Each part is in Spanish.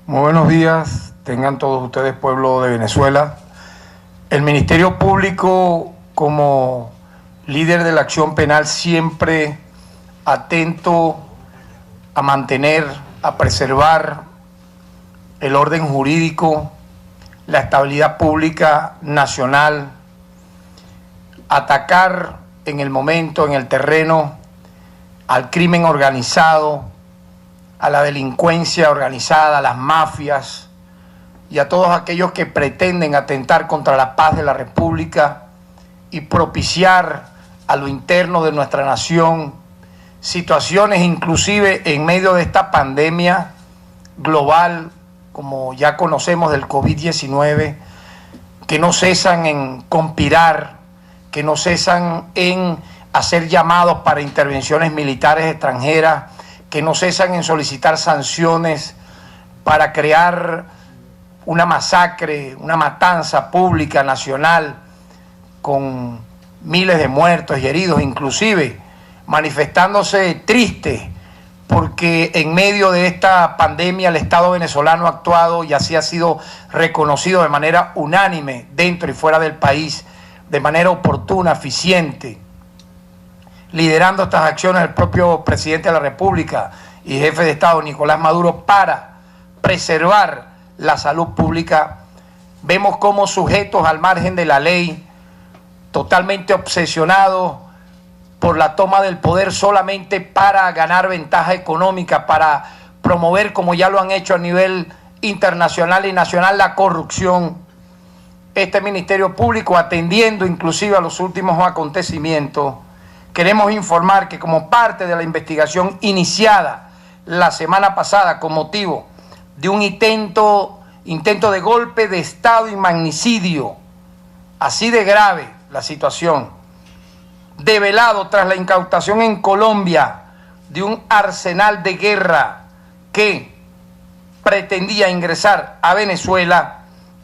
Muy buenos días, tengan todos ustedes, pueblo de Venezuela. El Ministerio Público, como líder de la acción penal, siempre atento a mantener, a preservar el orden jurídico, la estabilidad pública nacional, atacar en el momento, en el terreno, al crimen organizado, a la delincuencia organizada, a las mafias y a todos aquellos que pretenden atentar contra la paz de la República y propiciar a lo interno de nuestra nación situaciones, inclusive en medio de esta pandemia global, como ya conocemos, del COVID-19, que no cesan en conspirar, que no cesan en hacer llamados para intervenciones militares extranjeras, que no cesan en solicitar sanciones para crear una masacre, una matanza pública, nacional, con miles de muertos y heridos, inclusive manifestándose tristes porque en medio de esta pandemia el Estado venezolano ha actuado y así ha sido reconocido de manera unánime dentro y fuera del país, de manera oportuna, eficiente, liderando estas acciones el propio presidente de la República y jefe de Estado, Nicolás Maduro, para preservar la salud pública. Vemos cómo sujetos al margen de la ley, totalmente obsesionados por la toma del poder solamente para ganar ventaja económica, para promover, como ya lo han hecho a nivel internacional y nacional, la corrupción. Este Ministerio Público, atendiendo inclusive a los últimos acontecimientos, queremos informar que como parte de la investigación iniciada la semana pasada con motivo de un intento de golpe de Estado y magnicidio, así de grave la situación, develado tras la incautación en Colombia de un arsenal de guerra que pretendía ingresar a Venezuela,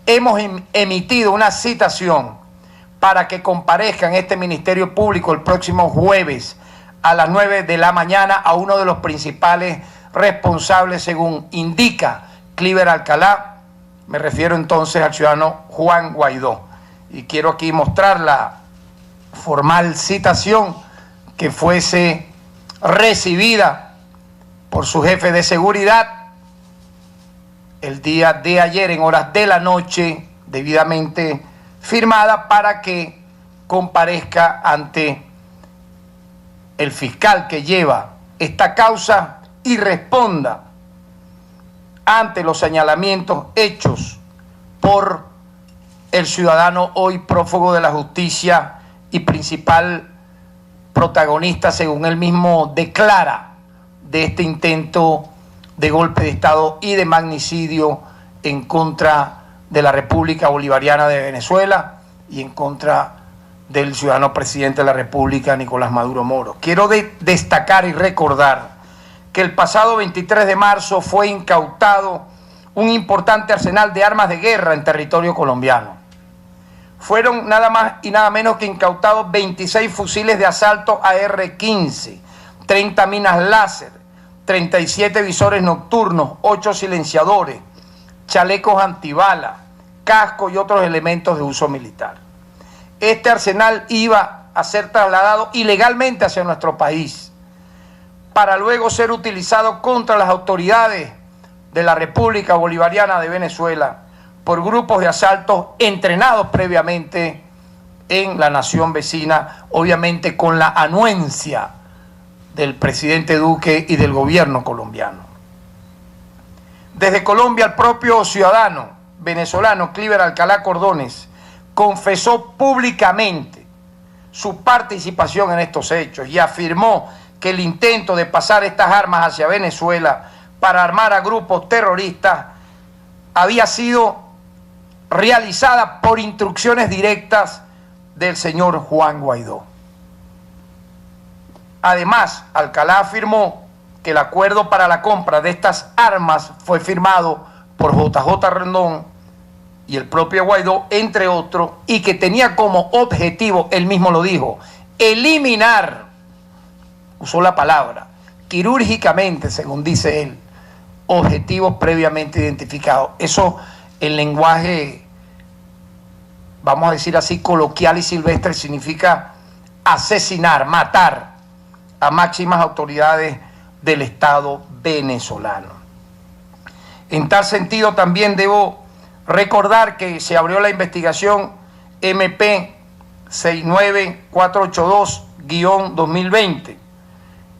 hemos emitido una citación para que comparezca en este Ministerio Público el próximo jueves a las 9 de la mañana a uno de los principales responsables, según indica Cliver Alcalá. Me refiero entonces al ciudadano Juan Guaidó. Y quiero aquí mostrar la formal citación que fuese recibida por su jefe de seguridad el día de ayer en horas de la noche, debidamente firmada, para que comparezca ante el fiscal que lleva esta causa y responda ante los señalamientos hechos por el ciudadano hoy prófugo de la justicia y principal protagonista, según él mismo declara, de este intento de golpe de Estado y de magnicidio en contra de la República Bolivariana de Venezuela y en contra del ciudadano presidente de la República, Nicolás Maduro Moro. Quiero destacar y recordar que el pasado 23 de marzo fue incautado un importante arsenal de armas de guerra en territorio colombiano. Fueron nada más y nada menos que incautados 26 fusiles de asalto AR-15, 30 minas láser, 37 visores nocturnos, 8 silenciadores, chalecos antibala, casco y otros elementos de uso militar. Este arsenal iba a ser trasladado ilegalmente hacia nuestro país para luego ser utilizado contra las autoridades de la República Bolivariana de Venezuela por grupos de asaltos entrenados previamente en la nación vecina, obviamente con la anuencia del presidente Duque y del gobierno colombiano. Desde Colombia, el propio ciudadano venezolano Cliver Alcalá Cordones confesó públicamente su participación en estos hechos y afirmó que el intento de pasar estas armas hacia Venezuela para armar a grupos terroristas había sido realizada por instrucciones directas del señor Juan Guaidó. Además, Alcalá afirmó que el acuerdo para la compra de estas armas fue firmado por JJ Rendón y el propio Guaidó, entre otros, y que tenía como objetivo, él mismo lo dijo, eliminar, usó la palabra, quirúrgicamente, según dice él, objetivos previamente identificados. Eso en lenguaje, vamos a decir así, coloquial y silvestre, significa asesinar, matar a máximas autoridades del Estado venezolano. En tal sentido, también debo recordar que se abrió la investigación MP 69482-2020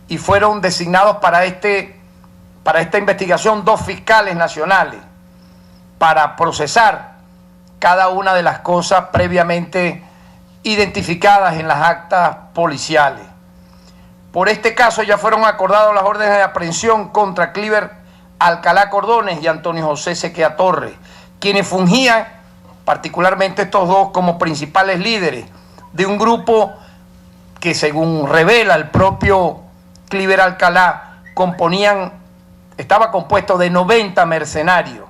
y fueron designados para esta investigación 2 fiscales nacionales para procesar cada una de las cosas previamente identificadas en las actas policiales. Por este caso ya fueron acordadas las órdenes de aprehensión contra Cliver Alcalá Cordones y Antonio José Sequea Torres, quienes fungían, particularmente estos dos, como principales líderes de un grupo que, según revela el propio Cliver Alcalá, estaba compuesto de 90 mercenarios,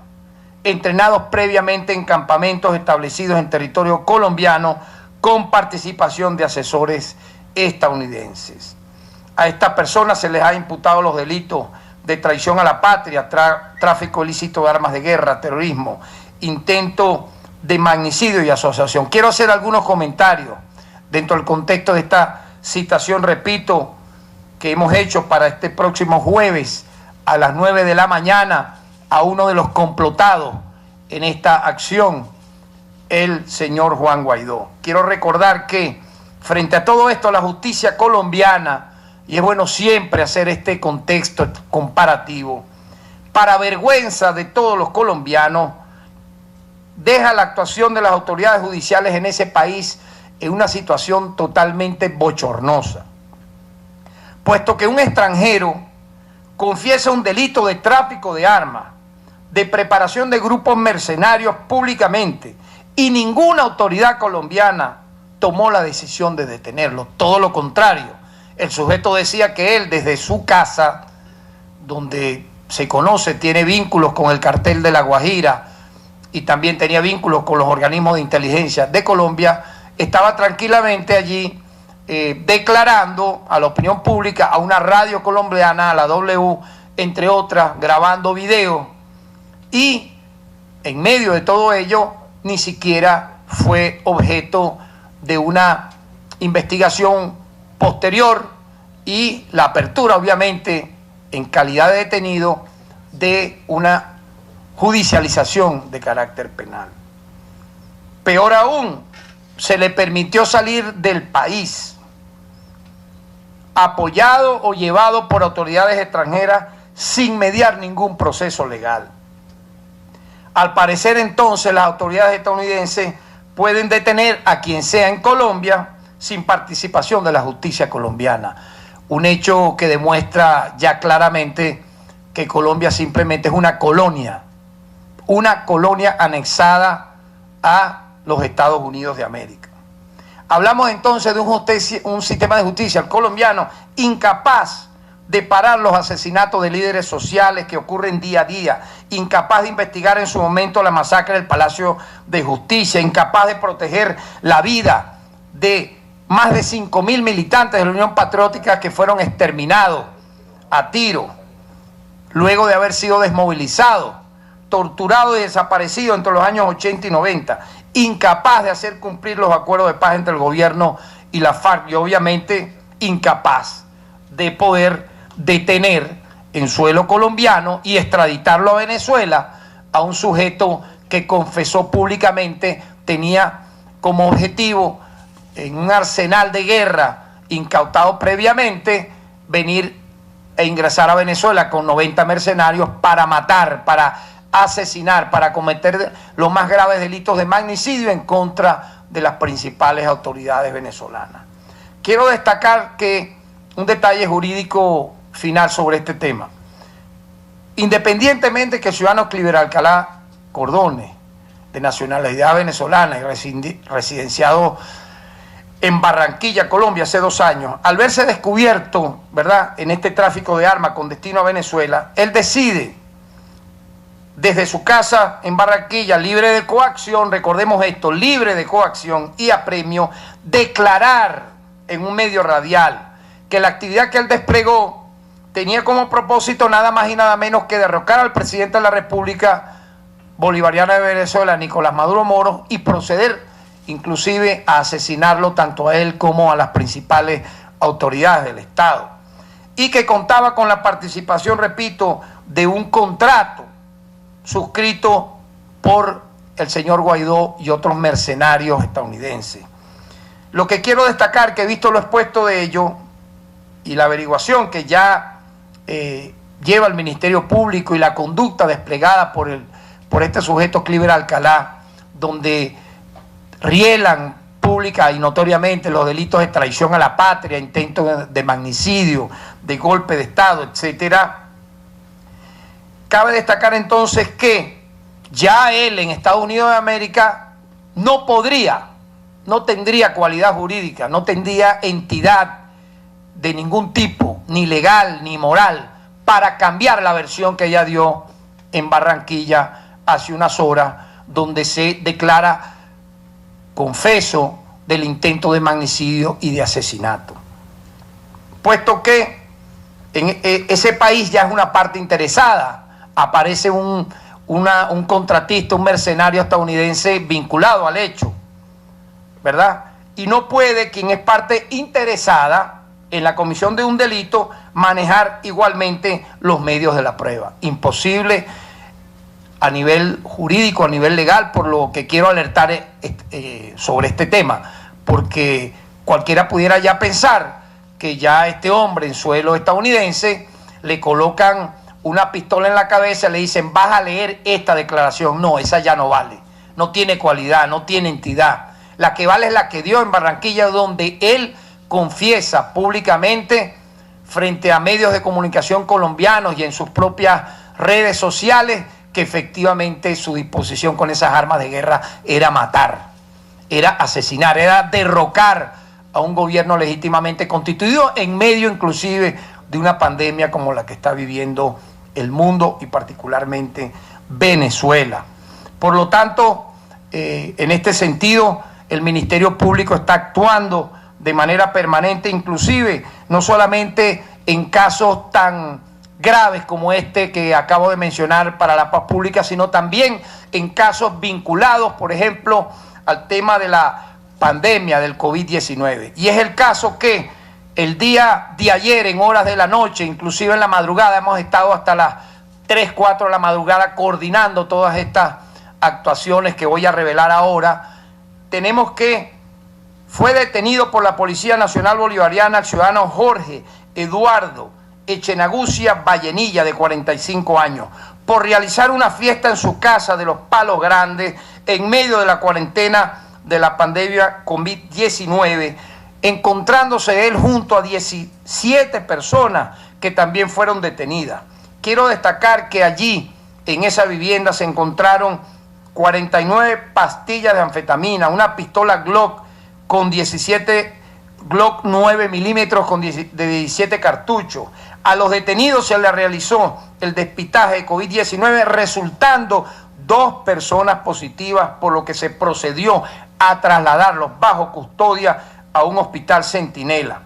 entrenados previamente en campamentos establecidos en territorio colombiano con participación de asesores estadounidenses. A estas personas se les ha imputado los delitos de traición a la patria, tráfico ilícito de armas de guerra, terrorismo, intento de magnicidio y asociación. Quiero hacer algunos comentarios dentro del contexto de esta citación, repito, que hemos hecho para este próximo jueves a las 9 de la mañana a uno de los complotados en esta acción, el señor Juan Guaidó. Quiero recordar que frente a todo esto, la justicia colombiana, y es bueno siempre hacer este contexto comparativo, para vergüenza de todos los colombianos, deja la actuación de las autoridades judiciales en ese país en una situación totalmente bochornosa, puesto que un extranjero confiesa un delito de tráfico de armas, de preparación de grupos mercenarios públicamente, y ninguna autoridad colombiana tomó la decisión de detenerlo. Todo lo contrario, el sujeto decía que él, desde su casa, donde se conoce, tiene vínculos con el cartel de La Guajira y también tenía vínculos con los organismos de inteligencia de Colombia, estaba tranquilamente allí declarando a la opinión pública, a una radio colombiana, a la W, entre otras, grabando videos, y en medio de todo ello ni siquiera fue objeto de una investigación posterior y la apertura, obviamente, en calidad de detenido, de una judicialización de carácter penal. Peor aún, se le permitió salir del país, apoyado o llevado por autoridades extranjeras sin mediar ningún proceso legal. Al parecer, entonces, las autoridades estadounidenses pueden detener a quien sea en Colombia sin participación de la justicia colombiana. Un hecho que demuestra ya claramente que Colombia simplemente es una colonia anexada a los Estados Unidos de América. Hablamos entonces de un sistema de justicia colombiano incapaz de parar los asesinatos de líderes sociales que ocurren día a día, incapaz de investigar en su momento la masacre del Palacio de Justicia, incapaz de proteger la vida de más de 5.000 militantes de la Unión Patriótica que fueron exterminados a tiro, luego de haber sido desmovilizados, torturados y desaparecidos entre los años 80 y 90, incapaz de hacer cumplir los acuerdos de paz entre el gobierno y la FARC, y obviamente incapaz de poder detener en suelo colombiano y extraditarlo a Venezuela a un sujeto que confesó públicamente tenía como objetivo, en un arsenal de guerra incautado previamente, venir e ingresar a Venezuela con 90 mercenarios para matar, para asesinar, para cometer los más graves delitos de magnicidio en contra de las principales autoridades venezolanas. Quiero destacar que un detalle jurídico final sobre este tema. Independientemente que el ciudadano Cliver Alcalá Cordones, de nacionalidad venezolana y residenciado en Barranquilla, Colombia, hace 2 años, al verse descubierto, ¿verdad?, en este tráfico de armas con destino a Venezuela, él decide, desde su casa en Barranquilla, libre de coacción, recordemos esto, libre de coacción y apremio, declarar en un medio radial que la actividad que él desplegó tenía como propósito nada más y nada menos que derrocar al presidente de la República Bolivariana de Venezuela, Nicolás Maduro Moro, y proceder inclusive a asesinarlo tanto a él como a las principales autoridades del Estado. Y que contaba con la participación, repito, de un contrato suscrito por el señor Guaidó y otros mercenarios estadounidenses. Lo que quiero destacar, que he visto lo expuesto de ello y la averiguación que ya lleva el Ministerio Público y la conducta desplegada por este sujeto Cliver Alcalá, donde rielan pública y notoriamente los delitos de traición a la patria, intento de magnicidio, de golpe de Estado, etcétera. Cabe destacar entonces que ya él en Estados Unidos de América no tendría cualidad jurídica, no tendría entidad de ningún tipo, ni legal ni moral, para cambiar la versión que ella dio en Barranquilla hace unas horas, donde se declara confeso del intento de magnicidio y de asesinato. Puesto que en ese país ya es una parte interesada, aparece un contratista, un mercenario estadounidense vinculado al hecho, ¿verdad? Y no puede quien es parte interesada en la comisión de un delito manejar igualmente los medios de la prueba. Imposible a nivel jurídico, a nivel legal, por lo que quiero alertar sobre este tema, porque cualquiera pudiera ya pensar que ya a este hombre en suelo estadounidense le colocan una pistola en la cabeza y le dicen, vas a leer esta declaración. No, esa ya no vale, no tiene cualidad, no tiene entidad. La que vale es la que dio en Barranquilla, donde él confiesa públicamente frente a medios de comunicación colombianos y en sus propias redes sociales que efectivamente su disposición con esas armas de guerra era matar, era asesinar, era derrocar a un gobierno legítimamente constituido en medio inclusive de una pandemia como la que está viviendo el mundo y particularmente Venezuela. Por lo tanto, en este sentido, el Ministerio Público está actuando de manera permanente, inclusive no solamente en casos tan graves como este que acabo de mencionar para la paz pública, sino también en casos vinculados, por ejemplo, al tema de la pandemia del COVID-19. Y es el caso que el día de ayer, en horas de la noche, inclusive en la madrugada, hemos estado hasta las 3, 4 de la madrugada coordinando todas estas actuaciones que voy a revelar ahora. Tenemos que fue detenido por la Policía Nacional Bolivariana el ciudadano Jorge Eduardo Echenagucia Vallenilla, de 45 años, por realizar una fiesta en su casa de Los Palos Grandes en medio de la cuarentena de la pandemia COVID-19, encontrándose él junto a 17 personas que también fueron detenidas. Quiero destacar que allí, en esa vivienda, se encontraron 49 pastillas de anfetamina, una pistola Glock con 17 Glock 9 milímetros de 17 cartuchos. A los detenidos se les realizó el despistaje de COVID-19, resultando 2 personas positivas, por lo que se procedió a trasladarlos bajo custodia a un hospital Centinela.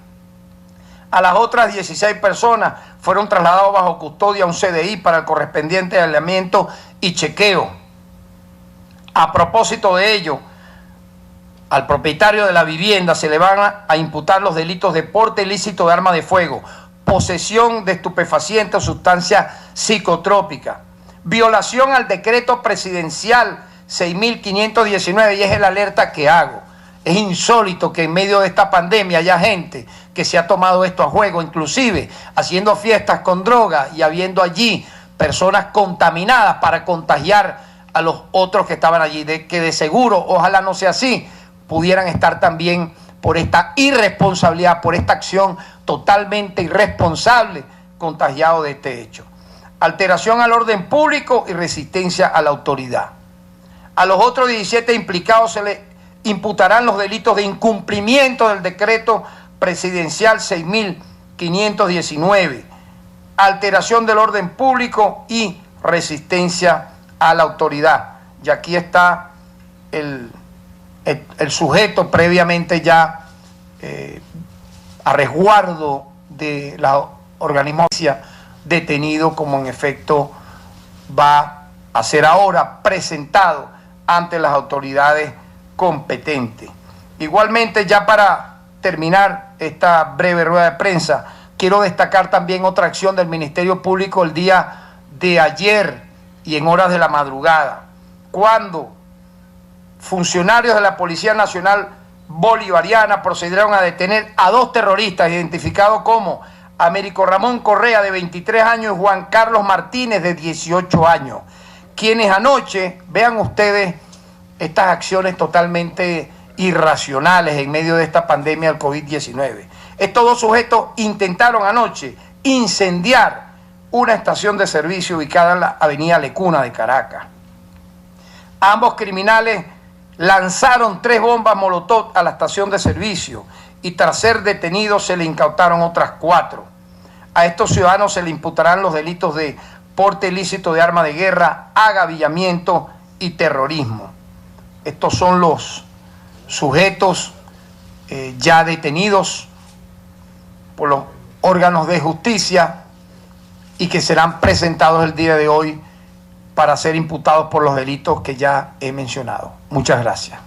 A las otras 16 personas fueron trasladados bajo custodia a un CDI para el correspondiente aislamiento y chequeo. A propósito de ello, al propietario de la vivienda se le van a imputar los delitos de porte ilícito de arma de fuego, posesión de estupefacientes o sustancia psicotrópica, violación al decreto presidencial 6.519, y es el alerta que hago. Es insólito que en medio de esta pandemia haya gente que se ha tomado esto a juego, inclusive haciendo fiestas con droga y habiendo allí personas contaminadas para contagiar a los otros que estaban allí, de que de seguro, ojalá no sea así, pudieran estar también por esta irresponsabilidad, por esta acción totalmente irresponsable, contagiados de este hecho. Alteración al orden público y resistencia a la autoridad. A los otros 17 implicados se les imputarán los delitos de incumplimiento del decreto presidencial 6.519, alteración del orden público y resistencia a la autoridad. Y aquí está el sujeto previamente ya a resguardo de las organismo detenido, como en efecto va a ser ahora presentado ante las autoridades competentes. Igualmente, ya para terminar esta breve rueda de prensa, quiero destacar también otra acción del Ministerio Público el día de ayer y en horas de la madrugada, cuando funcionarios de la Policía Nacional Bolivariana procedieron a detener a 2 terroristas identificados como Américo Ramón Correa, de 23 años, y Juan Carlos Martínez, de 18 años, quienes anoche, vean ustedes estas acciones totalmente irracionales en medio de esta pandemia del COVID-19. Estos 2 sujetos intentaron anoche incendiar una estación de servicio ubicada en la avenida Lecuna de Caracas. Ambos criminales lanzaron 3 bombas molotov a la estación de servicio y tras ser detenidos se le incautaron otras 4. A estos ciudadanos se le imputarán los delitos de porte ilícito de arma de guerra, agavillamiento y terrorismo. Estos son los sujetos ya detenidos por los órganos de justicia y que serán presentados el día de hoy para ser imputados por los delitos que ya he mencionado. Muchas gracias.